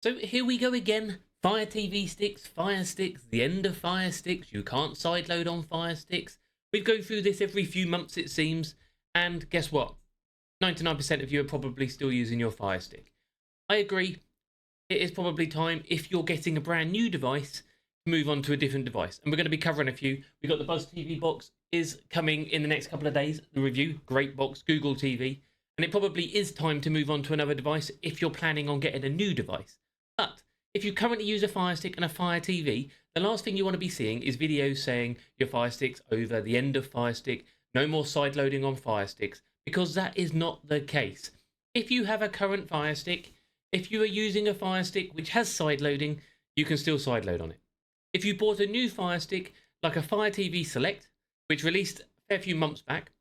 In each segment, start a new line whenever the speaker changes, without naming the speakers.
So here we go again. Fire TV sticks, Fire Sticks, the end of Fire Sticks. You can't sideload on Fire Sticks. We go through this every few months, it seems. And guess what? 99% of you are probably still using your Fire Stick. I agree. It is probably time, if you're getting a brand new device, to move on to a different device. And we're going to be covering a few. We've got the Buzz TV box is coming in the next couple of days. The review, great box, Google TV. And it probably is time to move on to another device if you're planning on getting a new device. But if you currently use a Fire Stick and a Fire TV, the last thing you want to be seeing is videos saying your Fire Stick's over, the end of Fire Stick, no more sideloading on Fire Sticks, because that is not the case. If you have a current Fire Stick, if you are using a Fire Stick which has sideloading, you can still sideload on it. If you bought a new Fire Stick, like a Fire TV Select, which released a fair few months back,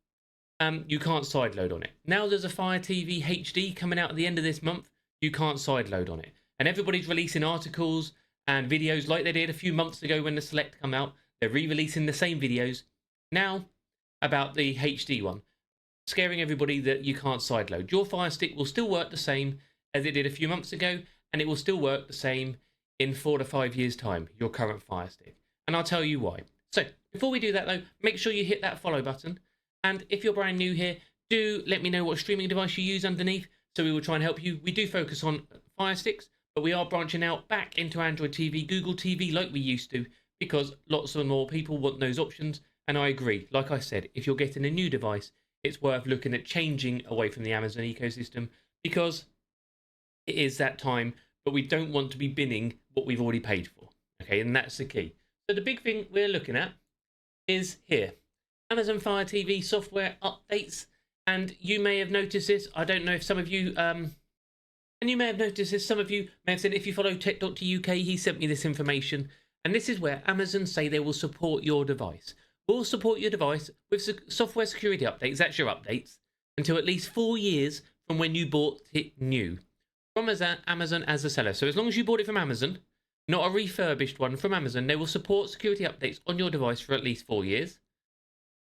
you can't sideload on it. Now there's a Fire TV HD coming out at the end of this month, you can't sideload on it. And everybody's releasing articles and videos like they did a few months ago when the Select come out. They're re-releasing the same videos now about the HD one, scaring everybody that you can't sideload. Your Fire Stick will still work the same as it did a few months ago, and it will still work the same in 4 to 5 years' time, your current Fire Stick. And I'll tell you why. So, before we do that though, make sure you hit that follow button. And if you're brand new here, do let me know what streaming device you use underneath, so we will try and help you. We do focus on Fire Sticks, but we are branching out back into Android TV, Google TV like we used to, because lots of more people want those options. And I agree. Like I said, if you're getting a new device, it's worth looking at changing away from the Amazon ecosystem, because it is that time, but we don't want to be binning what we've already paid for. Okay, and that's the key. So the big thing we're looking at is here. Amazon Fire TV software updates. And you may have noticed this. I don't know if some of you... And you may have noticed this, some of you may have said, if you follow tech.uk, he sent me this information. And this is where Amazon say they will support your device. Will support your device with software security updates, that's your updates, until at least 4 years from when you bought it new. From Amazon as a seller. So as long as you bought it from Amazon, not a refurbished one from Amazon, they will support security updates on your device for at least 4 years.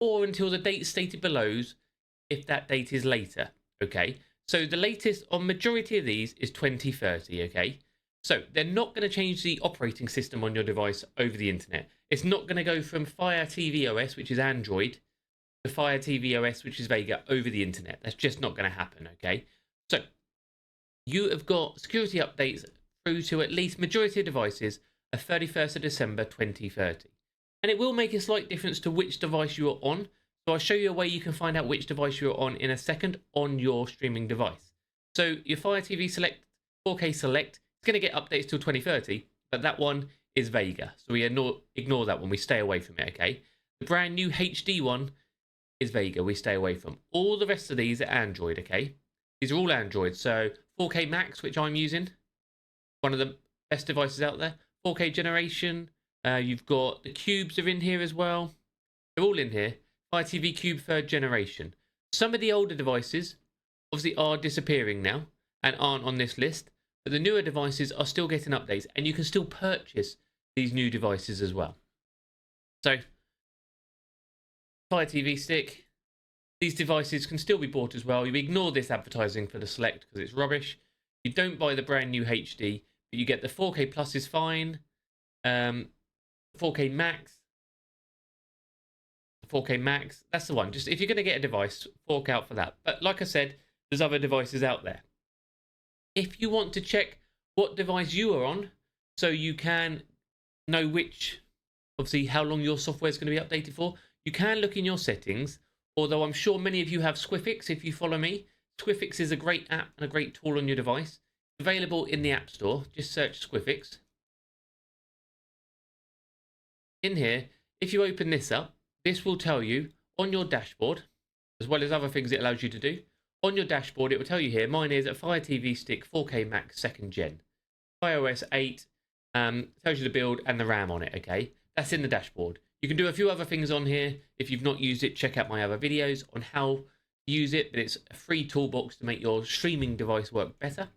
Or until the date stated below, if that date is later, okay? So the latest on majority of these is 2030, okay? So they're not going to change the operating system on your device over the internet. It's not going to go from Fire TV OS, which is Android, to Fire TV OS, which is Vega, over the internet. That's just not going to happen, okay? So you have got security updates through to at least majority of devices of 31st of December 2030. And it will make a slight difference to which device you are on. So I'll show you a way you can find out which device you're on in a second on your streaming device. So your Fire TV Select, 4K Select, it's going to get updates till 2030, but that one is Vega. So we ignore that one, we stay away from it, okay? The brand new HD one is Vega, we stay away from. All the rest of these are Android, okay? These are all Android. So 4K Max, which I'm using, one of the best devices out there. 4K Generation, you've got the Cubes are in here as well. They're all in here. Fire TV Cube 3rd generation. Some of the older devices obviously are disappearing now and aren't on this list, but the newer devices are still getting updates, and you can still purchase these new devices as well. So Fire TV Stick, these devices can still be bought as well. You ignore this advertising for the Select because it's rubbish. You don't buy the brand new HD, but you get the 4K Plus is fine, 4K Max. 4K Max, that's the one. Just if you're going to get a device, fork out for that. But like I said, there's other devices out there. If you want to check what device you are on, so you can know which, obviously how long your software is going to be updated for, you can look in your settings. Although I'm sure many of you have Squiffix if you follow me. Squiffix is a great app and a great tool on your device. It's available in the App Store. Just search Squiffix. In here, if you open this up, this will tell you on your dashboard, as well as other things it allows you to do. On your dashboard, it will tell you here, mine is a Fire TV Stick 4K Max 2nd Gen. iOS 8 tells you the build and the RAM on it, okay? That's in the dashboard. You can do a few other things on here. If you've not used it, check out my other videos on how to use it. But it's a free toolbox to make your streaming device work better.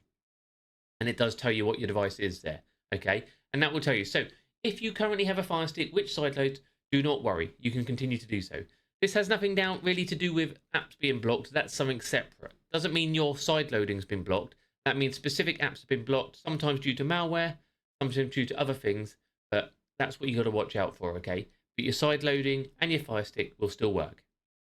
And it does tell you what your device is there, okay? And that will tell you. So if you currently have a Fire Stick, which sideloads, do not worry, you can continue to do so. This has nothing down really to do with apps being blocked. That's something separate. Doesn't mean your sideloading's been blocked. That means specific apps have been blocked, sometimes due to malware, sometimes due to other things, but that's what you got to watch out for, okay? But your side loading and your Fire Stick will still work.